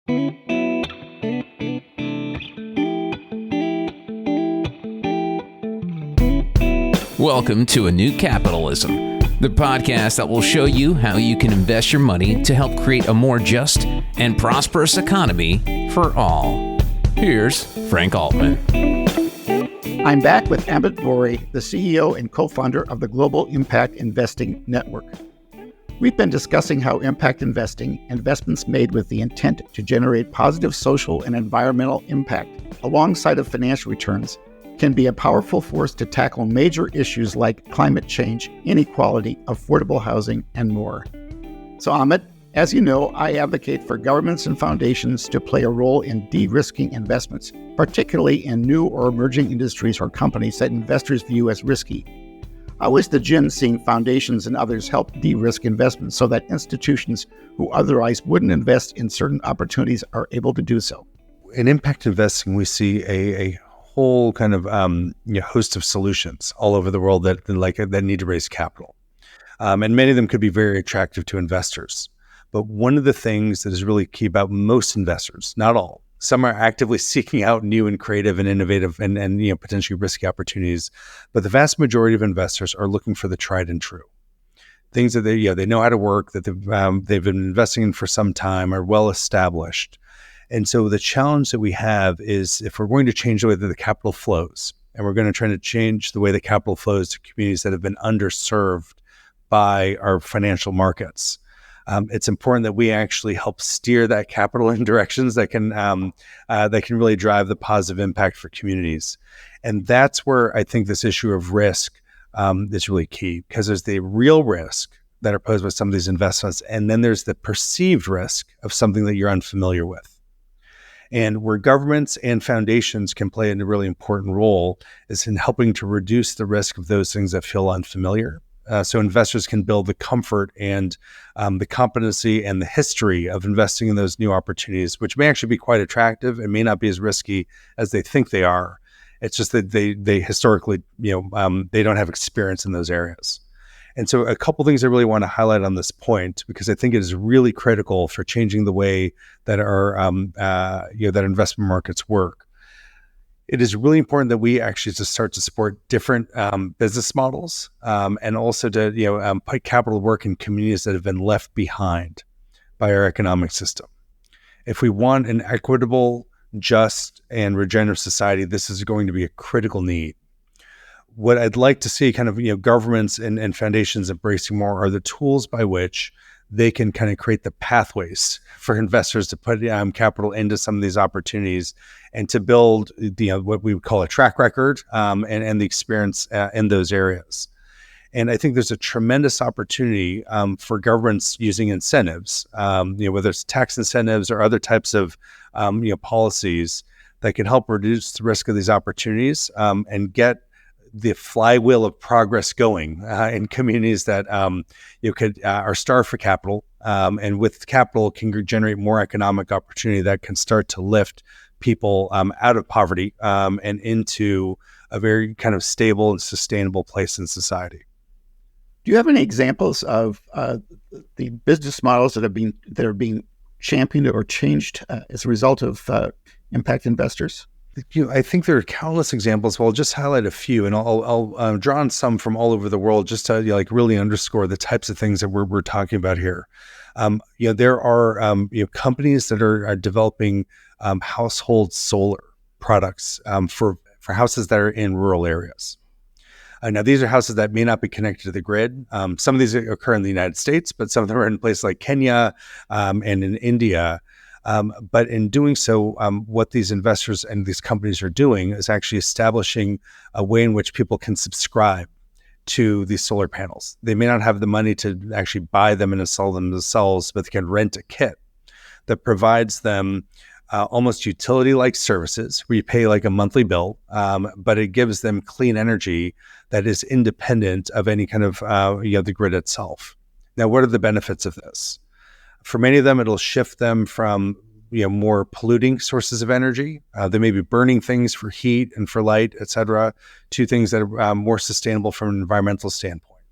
Welcome to A New Capitalism, the podcast that will show you how you can invest your money to help create a more just and prosperous economy for all. Here's Frank Altman. I'm back with Amit Bouri, the CEO and co-founder of the Global Impact Investing Network. We've been discussing how impact investing, investments made with the intent to generate positive social and environmental impact alongside of financial returns, can be a powerful force to tackle major issues like climate change, inequality, affordable housing, and more. So Amit, as you know, I advocate for governments and foundations to play a role in de-risking investments, particularly in new or emerging industries or companies that investors view as risky. How is the GIIN seeing foundations and others help de-risk investments so that institutions who otherwise wouldn't invest in certain opportunities are able to do so? In impact investing, we see a whole kind of host of solutions all over the world that need to raise capital. And many of them could be very attractive to investors. But one of the things that is really key about most investors, not all, some are actively seeking out new and creative and innovative and potentially risky opportunities. But the vast majority of investors are looking for the tried and true. Things that they know how to work, that they've been investing in for some time, are well established. And so the challenge that we have is if we're going to change the way that the capital flows, and we're going to try to change the way the capital flows to communities that have been underserved by our financial markets, it's important that we actually help steer that capital in directions that can really drive the positive impact for communities. And that's where I think this issue of risk is really key, because there's the real risk that are posed by some of these investments, and then there's the perceived risk of something that you're unfamiliar with. And where governments and foundations can play a really important role is in helping to reduce the risk of those things that feel unfamiliar. So investors can build the comfort and the competency and the history of investing in those new opportunities, which may actually be quite attractive and may not be as risky as they think they are. It's just that they historically, they don't have experience in those areas. And so a couple things I really want to highlight on this point, because I think it is really critical for changing the way that our that investment markets work. It is really important that we actually just start to support different business models and also to put capital to work in communities that have been left behind by our economic system. If we want an equitable, just, and regenerative society, this is going to be a critical need. What I'd like to see governments and foundations embracing more are the tools by which they can kind of create the pathways for investors to put capital into some of these opportunities and to build what we would call a track record and the experience in those areas. And I think there's a tremendous opportunity for governments using incentives, whether it's tax incentives or other types of policies that can help reduce the risk of these opportunities and get the flywheel of progress going in communities that are starved for capital, and with capital can generate more economic opportunity that can start to lift people out of poverty and into a very kind of stable and sustainable place in society. Do you have any examples of the business models that are being championed or changed as a result of impact investors? I think there are countless examples. Well, I'll just highlight a few, and I'll draw on some from all over the world just to really underscore the types of things that we're talking about here. There are companies that are developing household solar products for houses that are in rural areas. Now, these are houses that may not be connected to the grid. Some of these occur in the United States, but some of them are in places like Kenya and in India. But in doing so, what these investors and these companies are doing is actually establishing a way in which people can subscribe to these solar panels. They may not have the money to actually buy them and install them themselves, but they can rent a kit that provides them almost utility-like services where you pay like a monthly bill, but it gives them clean energy that is independent of any kind of the grid itself. Now, what are the benefits of this? For many of them, it'll shift them from more polluting sources of energy. They may be burning things for heat and for light, et cetera, to things that are more sustainable from an environmental standpoint.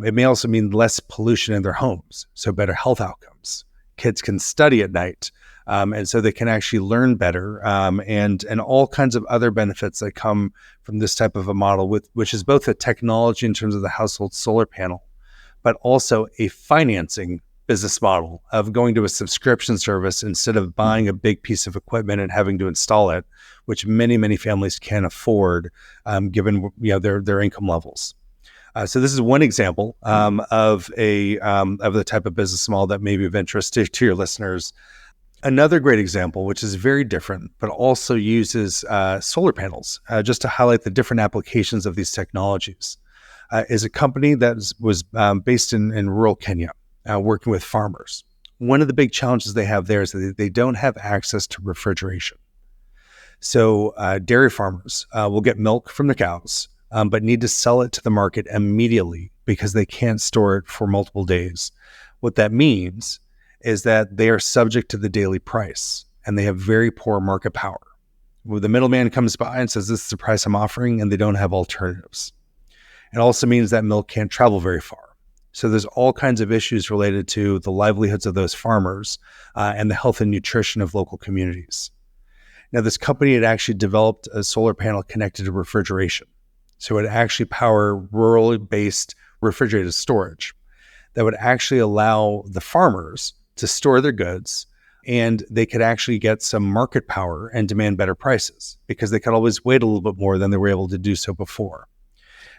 It may also mean less pollution in their homes, so better health outcomes. Kids can study at night And so they can actually learn better, and all kinds of other benefits that come from this type of a model, which is both a technology in terms of the household solar panel, but also a financing business model of going to a subscription service instead of buying a big piece of equipment and having to install it, which many families can't afford, given their income levels. So this is one example of the type of business model that may be of interest to your listeners. Another great example, which is very different, but also uses solar panels, just to highlight the different applications of these technologies, is a company that was based in rural Kenya, working with farmers. One of the big challenges they have there is that they don't have access to refrigeration. So dairy farmers will get milk from the cows, but need to sell it to the market immediately because they can't store it for multiple days. What that means is that they are subject to the daily price, and they have very poor market power. Well, the middleman comes by and says, this is the price I'm offering, and they don't have alternatives. It also means that milk can't travel very far. So there's all kinds of issues related to the livelihoods of those farmers and the health and nutrition of local communities. Now, this company had actually developed a solar panel connected to refrigeration. So it would actually power rural-based refrigerated storage that would actually allow the farmers to store their goods, and they could actually get some market power and demand better prices because they could always wait a little bit more than they were able to do so before.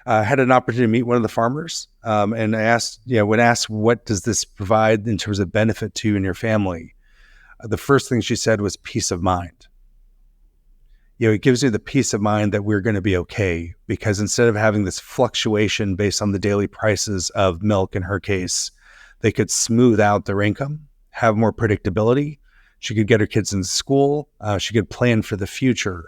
I had an opportunity to meet one of the farmers, and I asked, when asked, what does this provide in terms of benefit to you and your family? The first thing she said was peace of mind. It gives you the peace of mind that we're going to be okay, because instead of having this fluctuation based on the daily prices of milk, in her case, they could smooth out their income, have more predictability. She could get her kids into school. She could plan for the future.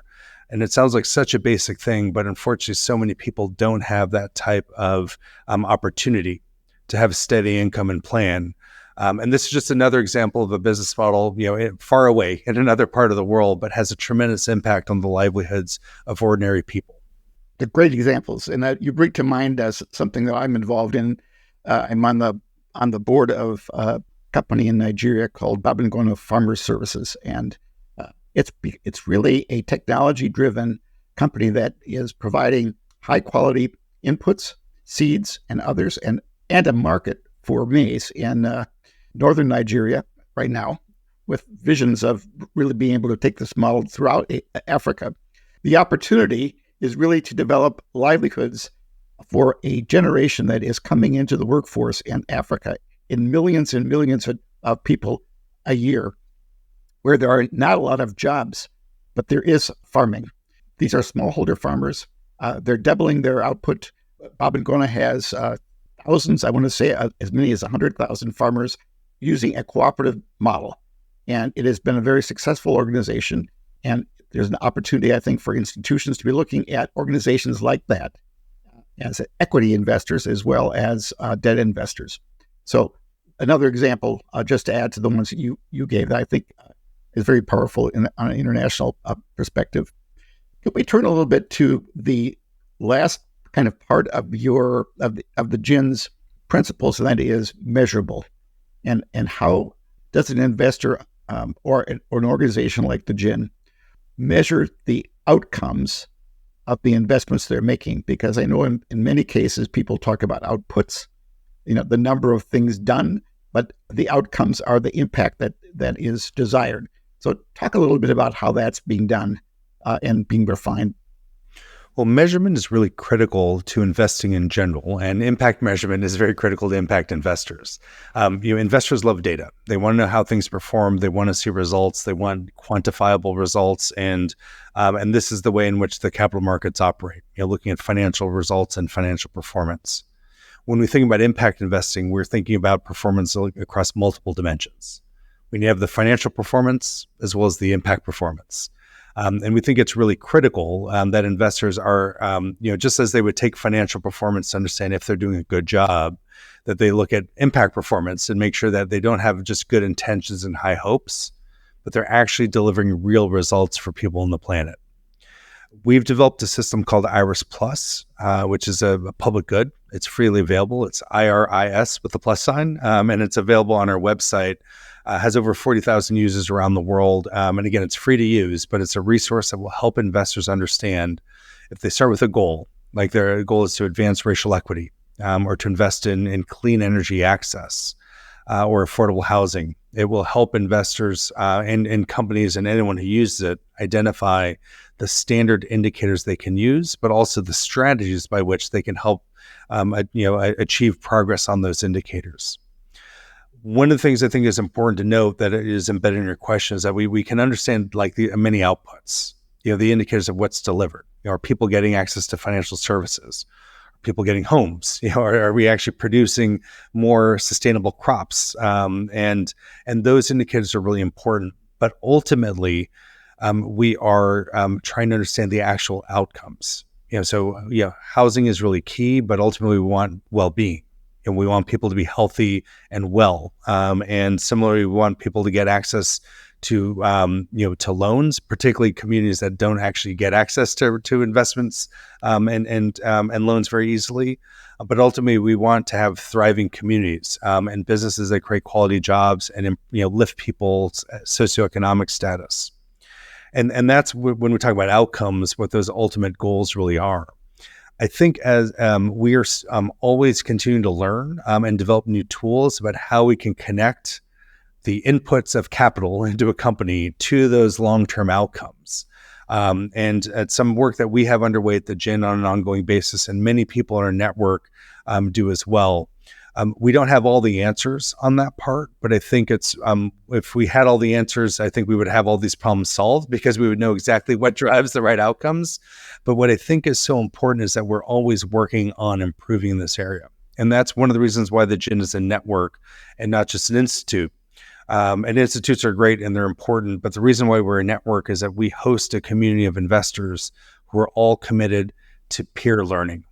And it sounds like such a basic thing, but unfortunately, so many people don't have that type of opportunity to have steady income and plan. And this is just another example of a business model, far away in another part of the world, but has a tremendous impact on the livelihoods of ordinary people. They're great examples, and you bring to mind as something that I'm involved in. I'm on the board of a company in Nigeria called Babangona Farmer Services, and it's really a technology-driven company that is providing high-quality inputs, seeds, and others, and a market for maize in northern Nigeria right now, with visions of really being able to take this model throughout Africa. The opportunity is really to develop livelihoods for a generation that is coming into the workforce in Africa in millions and millions of people a year, where there are not a lot of jobs, but there is farming. These are smallholder farmers. They're doubling their output. Babangona has thousands, I want to say as many as 100,000 farmers using a cooperative model. And it has been a very successful organization. And there's an opportunity, I think, for institutions to be looking at organizations like that as equity investors as well as debt investors. So another example, just to add to the ones that you gave, that I think is very powerful on an international perspective. Can we turn a little bit to the last kind of part of the GIIN's principles, and that is measurable, and how does an investor or an organization like the GIIN measure the outcomes of the investments they're making? Because I know in many cases people talk about outputs, the number of things done, but the outcomes are the impact that is desired. So talk a little bit about how that's being done and being refined. Well, measurement is really critical to investing in general, and impact measurement is very critical to impact investors. Investors love data. They want to know how things perform. They want to see results. They want quantifiable results, and this is the way in which the capital markets operate. Looking at financial results and financial performance. When we think about impact investing, we're thinking about performance across multiple dimensions. When you have the financial performance as well as the impact performance. And we think it's really critical that investors are, just as they would take financial performance to understand if they're doing a good job, that they look at impact performance and make sure that they don't have just good intentions and high hopes, but they're actually delivering real results for people on the planet. We've developed a system called IRIS Plus, which is a public good. It's freely available. It's IRIS with the plus sign, and it's available on our website. has over 40,000 users around the world. And again, it's free to use, but it's a resource that will help investors understand if they start with a goal, like their goal is to advance racial equity or to invest in clean energy access or affordable housing. It will help investors and companies and anyone who uses it identify the standard indicators they can use, but also the strategies by which they can help achieve progress on those indicators. One of the things I think is important to note that is embedded in your question is that we can understand like the many outputs, the indicators of what's delivered. Are people getting access to financial services? Are people getting homes? Are we actually producing more sustainable crops? And those indicators are really important. But ultimately, we are trying to understand the actual outcomes. Housing is really key, but ultimately we want well-being. And we want people to be healthy and well. And similarly, we want people to get access to loans, particularly communities that don't actually get access to investments and loans very easily. But ultimately, we want to have thriving communities and businesses that create quality jobs and lift people's socioeconomic status. And that's when we talk about outcomes, what those ultimate goals really are. I think as we are always continuing to learn and develop new tools about how we can connect the inputs of capital into a company to those long-term outcomes. And it's some work that we have underway at the GIIN on an ongoing basis, and many people in our network do as well. We don't have all the answers on that part, but I think it's if we had all the answers, I think we would have all these problems solved because we would know exactly what drives the right outcomes. But what I think is so important is that we're always working on improving this area. And that's one of the reasons why the GIIN is a network and not just an institute. And institutes are great and they're important, but the reason why we're a network is that we host a community of investors who are all committed to peer learning,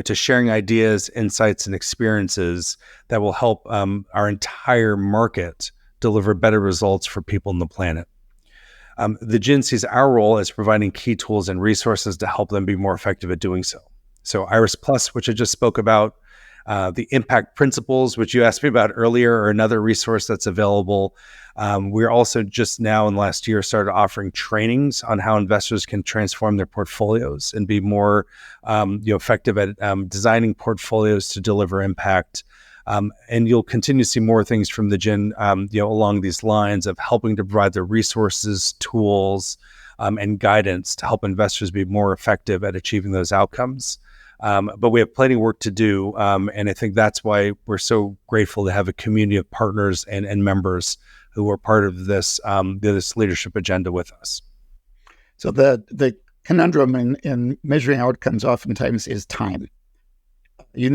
to sharing ideas, insights, and experiences that will help our entire market deliver better results for people on the planet. The GIIN sees our role as providing key tools and resources to help them be more effective at doing so. So Iris Plus, which I just spoke about, the impact principles, which you asked me about earlier, are another resource that's available. We're also just now in the last year started offering trainings on how investors can transform their portfolios and be more effective at designing portfolios to deliver impact. And you'll continue to see more things from the GIIN along these lines of helping to provide the resources, tools, and guidance to help investors be more effective at achieving those outcomes. But we have plenty of work to do, and I think that's why we're so grateful to have a community of partners and members who are part of this this leadership agenda with us. So the conundrum in measuring outcomes oftentimes is time. The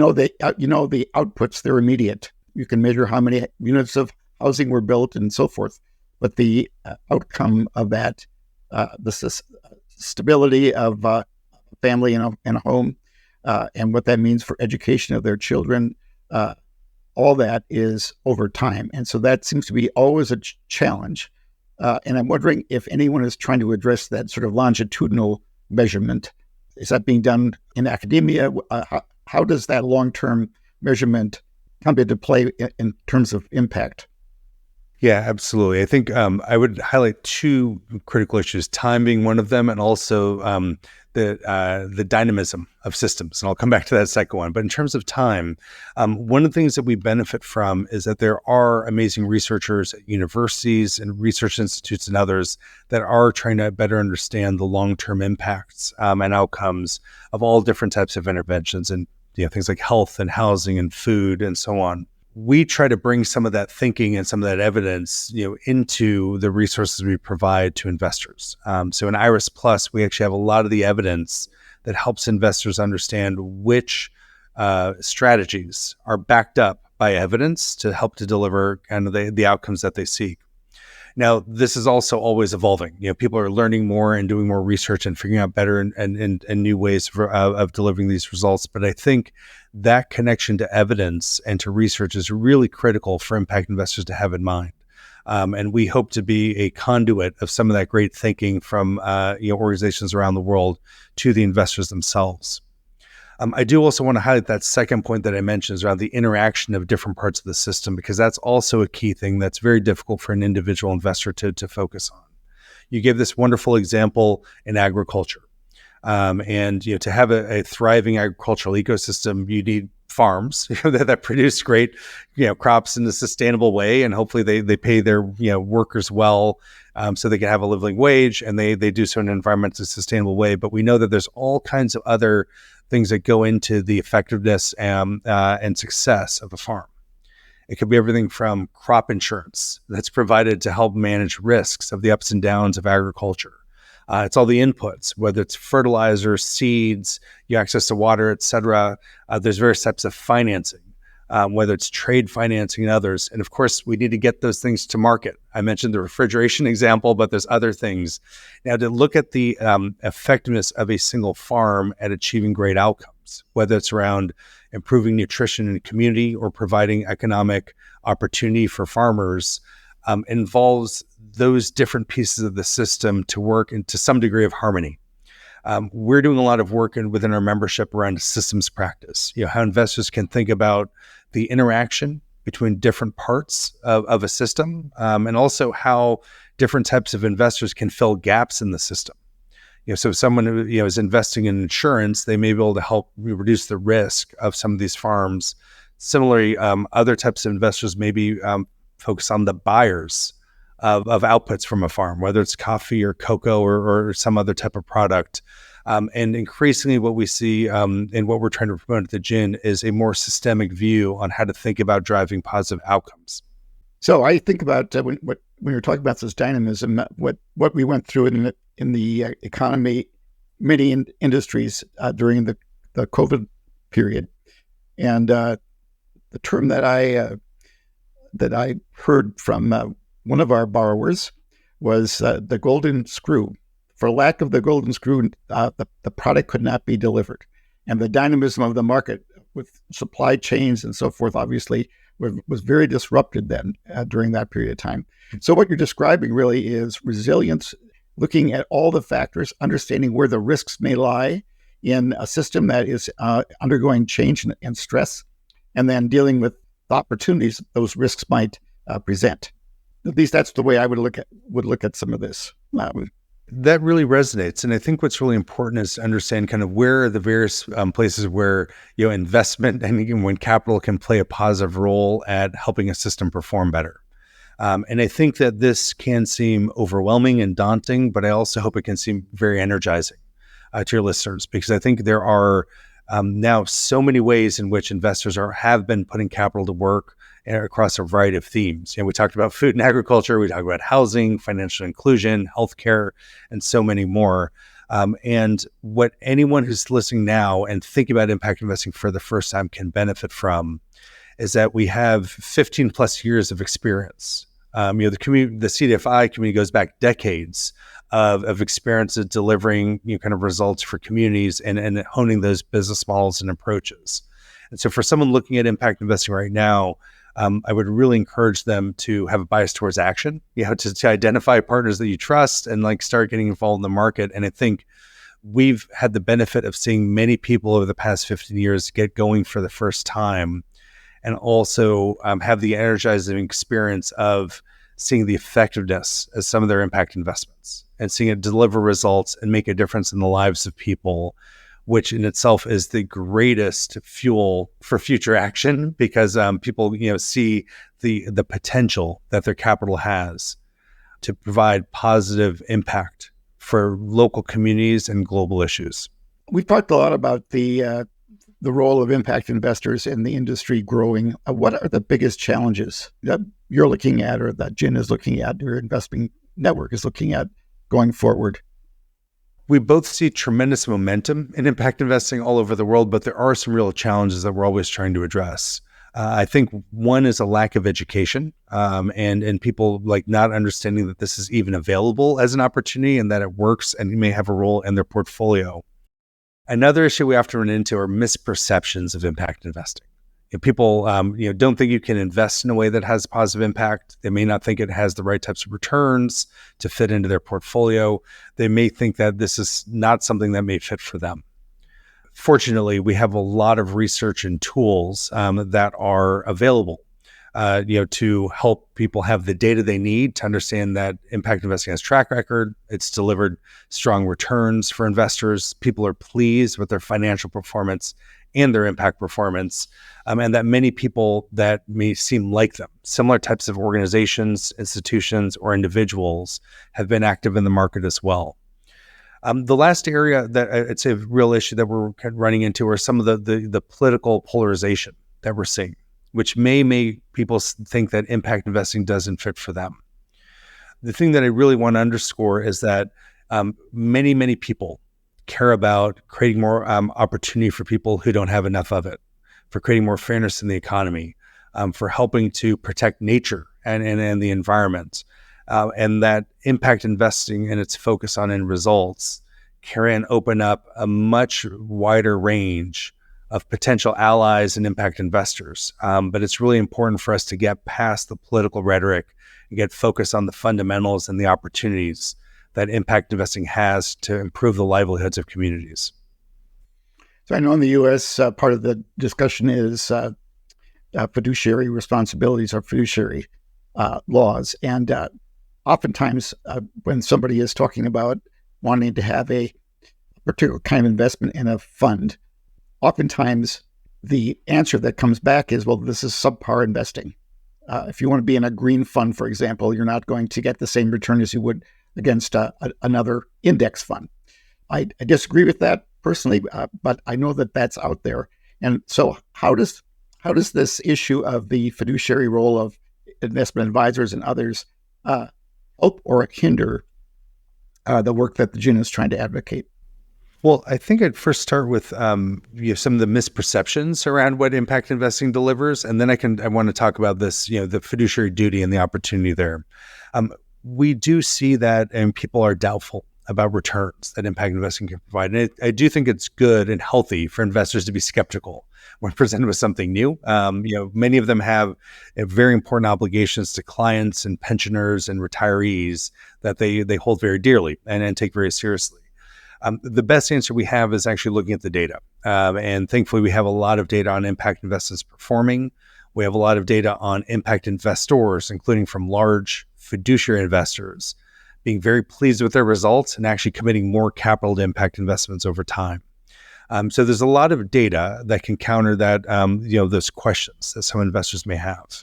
outputs, they're immediate. You can measure how many units of housing were built and so forth, but the outcome of that, the stability of a family and a home, and what that means for education of their children, all that is over time. And so that seems to be always a challenge. And I'm wondering if anyone is trying to address that sort of longitudinal measurement. Is that being done in academia? How does that long-term measurement come into play in terms of impact? Yeah, absolutely. I think I would highlight two critical issues, time being one of them, and also the dynamism of systems. And I'll come back to that second one. But in terms of time, one of the things that we benefit from is that there are amazing researchers at universities and research institutes and others that are trying to better understand the long-term impacts and outcomes of all different types of interventions and things like health and housing and food and so on. We try to bring some of that thinking and some of that evidence, into the resources we provide to investors. So in Iris Plus, we actually have a lot of the evidence that helps investors understand which strategies are backed up by evidence to help to deliver kind of the outcomes that they seek. Now, this is also always evolving. People are learning more and doing more research and figuring out better and new ways of delivering these results. But I think that connection to evidence and to research is really critical for impact investors to have in mind. And we hope to be a conduit of some of that great thinking from organizations around the world to the investors themselves. I do also want to highlight that second point that I mentioned is around the interaction of different parts of the system, because that's also a key thing that's very difficult for an individual investor to focus on. You gave this wonderful example in agriculture. And to have a thriving agricultural ecosystem, you need farms that produce great crops in a sustainable way, and hopefully they pay their workers well, so they can have a living wage, and they do so in an environmentally sustainable way. But we know that there's all kinds of other things that go into the effectiveness and success of a farm. It could be everything from crop insurance that's provided to help manage risks of the ups and downs of agriculture. It's all the inputs, whether it's fertilizer, seeds, access to water, et cetera. There's various types of financing, whether it's trade financing and others. And of course, we need to get those things to market. I mentioned the refrigeration example, but there's other things. Now, to look at the effectiveness of a single farm at achieving great outcomes, whether it's around improving nutrition in the community or providing economic opportunity for farmers, involves those different pieces of the system to work into some degree of harmony. We're doing a lot of work within our membership around systems practice, how investors can think about the interaction between different parts of a system, and also how different types of investors can fill gaps in the system. So if someone who is investing in insurance, they may be able to help reduce the risk of some of these farms. Similarly, other types of investors may be focus on the buyers of outputs from a farm, whether it's coffee or cocoa or some other type of product. And increasingly what we see and what we're trying to promote at the GIIN is a more systemic view on how to think about driving positive outcomes. So I think about when you're talking about this dynamism, what we went through in the economy, many industries during the COVID period. And the term that I heard from one of our borrowers was the golden screw. For lack of the golden screw, the product could not be delivered. And the dynamism of the market with supply chains and so forth, obviously, was very disrupted then during that period of time. So what you're describing really is resilience, looking at all the factors, understanding where the risks may lie in a system that is undergoing change and stress, and then dealing with the opportunities those risks might present. At least that's the way I would look at some of this. That really resonates. And I think what's really important is to understand kind of where are the various places where investment and when capital can play a positive role at helping a system perform better. And I think that this can seem overwhelming and daunting, but I also hope it can seem very energizing to your listeners, because I think there are now so many ways in which investors have been putting capital to work across a variety of themes. We talked about food and agriculture, we talked about housing, financial inclusion, healthcare, and so many more. And what anyone who's listening now and thinking about impact investing for the first time can benefit from is that we have 15 plus years of experience. The community, the CDFI community goes back decades of experience at delivering kind of results for communities and honing those business models and approaches. And so for someone looking at impact investing right now, I would really encourage them to have a bias towards action, to identify partners that you trust and start getting involved in the market. And I think we've had the benefit of seeing many people over the past 15 years get going for the first time, and also have the energizing experience of seeing the effectiveness of some of their impact investments and seeing it deliver results and make a difference in the lives of people, which in itself is the greatest fuel for future action, because people see the potential that their capital has to provide positive impact for local communities and global issues. We've talked a lot about the role of impact investors in the industry growing. What are the biggest challenges that you're looking at, or that GIIN is looking at, your investment network is looking at going forward? We both see tremendous momentum in impact investing all over the world, but there are some real challenges that we're always trying to address. I think one is a lack of education, and people not understanding that this is even available as an opportunity and that it works and may have a role in their portfolio. Another issue we have to run into are misperceptions of impact investing. People don't think you can invest in a way that has positive impact. They may not think it has the right types of returns to fit into their portfolio. They may think that this is not something that may fit for them. Fortunately, we have a lot of research and tools that are available, to help people have the data they need to understand that impact investing has track record. It's delivered strong returns for investors. People are pleased with their financial performance and their impact performance, and that many people that may seem like them, similar types of organizations, institutions, or individuals have been active in the market as well. The last area that I'd say a real issue that we're kind of running into are some of the political polarization that we're seeing, which may make people think that impact investing doesn't fit for them. The thing that I really want to underscore is that many, many people care about creating more opportunity for people who don't have enough of it, for creating more fairness in the economy, for helping to protect nature and the environment. And that impact investing and its focus on end results can open up a much wider range of potential allies and impact investors. But it's really important for us to get past the political rhetoric and get focused on the fundamentals and the opportunities that impact investing has to improve the livelihoods of communities. So I know in the U.S., part of the discussion is fiduciary responsibilities or fiduciary laws. And oftentimes, when somebody is talking about wanting to have a particular kind of investment in a fund, oftentimes the answer that comes back is, well, this is subpar investing. If you want to be in a green fund, for example, you're not going to get the same return as you would against another index fund. I disagree with that personally, but I know that that's out there. And so how does this issue of the fiduciary role of investment advisors and others help or hinder the work that the GIIN is trying to advocate? Well, I think I'd first start with some of the misperceptions around what impact investing delivers, and then I want to talk about this, the fiduciary duty and the opportunity there. We do see that, and people are doubtful about returns that impact investing can provide. And I do think it's good and healthy for investors to be skeptical when presented with something new. Many of them have very important obligations to clients and pensioners and retirees that they hold very dearly and take very seriously. The best answer we have is actually looking at the data. And thankfully, we have a lot of data on impact investments performing. We have a lot of data on impact investors, including from large fiduciary investors, being very pleased with their results and actually committing more capital to impact investments over time. So there's a lot of data that can counter that, those questions that some investors may have.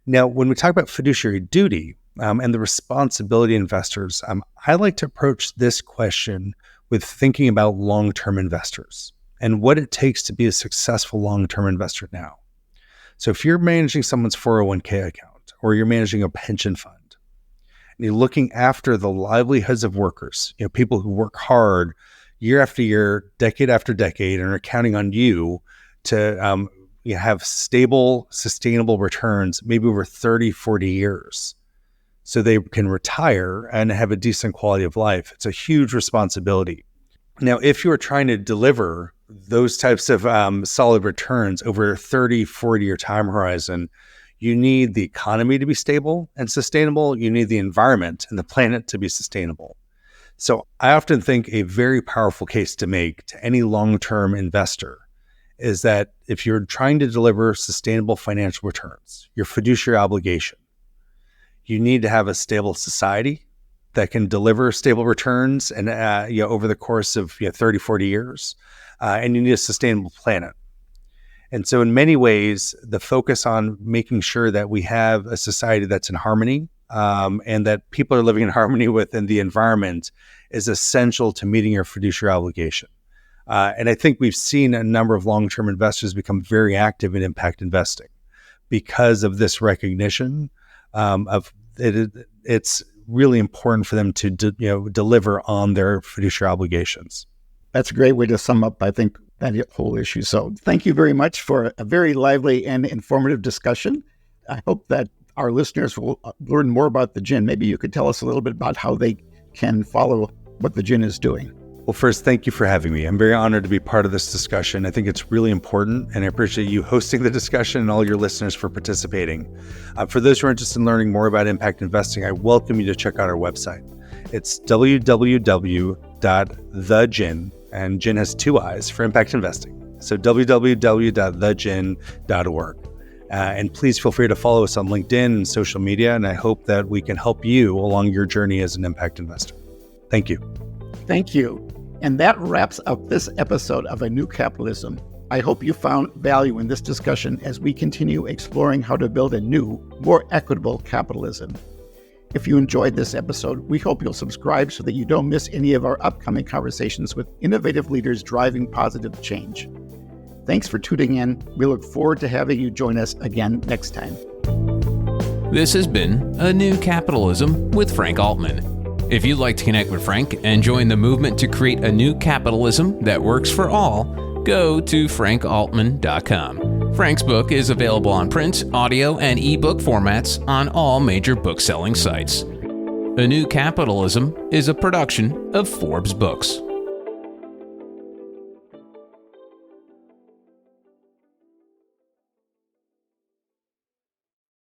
Now, when we talk about fiduciary duty and the responsibility of investors, I like to approach this question with thinking about long-term investors and what it takes to be a successful long-term investor now. So if you're managing someone's 401k account or you're managing a pension fund, and you're looking after the livelihoods of workers, people who work hard year after year, decade after decade, and are counting on you to have stable, sustainable returns, maybe over 30, 40 years, so they can retire and have a decent quality of life. It's a huge responsibility. Now, if you're trying to deliver those types of solid returns over a 30, 40-year time horizon, you need the economy to be stable and sustainable. You need the environment and the planet to be sustainable. So I often think a very powerful case to make to any long-term investor is that if you're trying to deliver sustainable financial returns, your fiduciary obligation, you need to have a stable society that can deliver stable returns and over the course of 30, 40 years, and you need a sustainable planet. And so in many ways, the focus on making sure that we have a society that's in harmony and that people are living in harmony within the environment is essential to meeting your fiduciary obligation. And I think we've seen a number of long-term investors become very active in impact investing because of this recognition of it. It's really important for them to deliver on their fiduciary obligations. That's a great way to sum up, I think, that whole issue. So thank you very much for a very lively and informative discussion. I hope that our listeners will learn more about the GIIN. Maybe you could tell us a little bit about how they can follow what the GIIN is doing. Well, first, thank you for having me. I'm very honored to be part of this discussion. I think it's really important, and I appreciate you hosting the discussion and all your listeners for participating. For those who are interested in learning more about impact investing, I welcome you to check out our website. It's www.giin.com. www.theGIIN, and GIIN has 2 I's for impact investing. So www.theGIIN.org. And please feel free to follow us on LinkedIn and social media, and I hope that we can help you along your journey as an impact investor. Thank you. Thank you. And that wraps up this episode of A New Capitalism. I hope you found value in this discussion as we continue exploring how to build a new, more equitable capitalism. If you enjoyed this episode, we hope you'll subscribe so that you don't miss any of our upcoming conversations with innovative leaders driving positive change. Thanks for tuning in. We look forward to having you join us again next time. This has been A New Capitalism with Frank Altman. If you'd like to connect with Frank and join the movement to create a new capitalism that works for all, go to frankaltman.com. Frank's book is available on print, audio, and ebook formats on all major book-selling sites. A New Capitalism is a production of Forbes Books.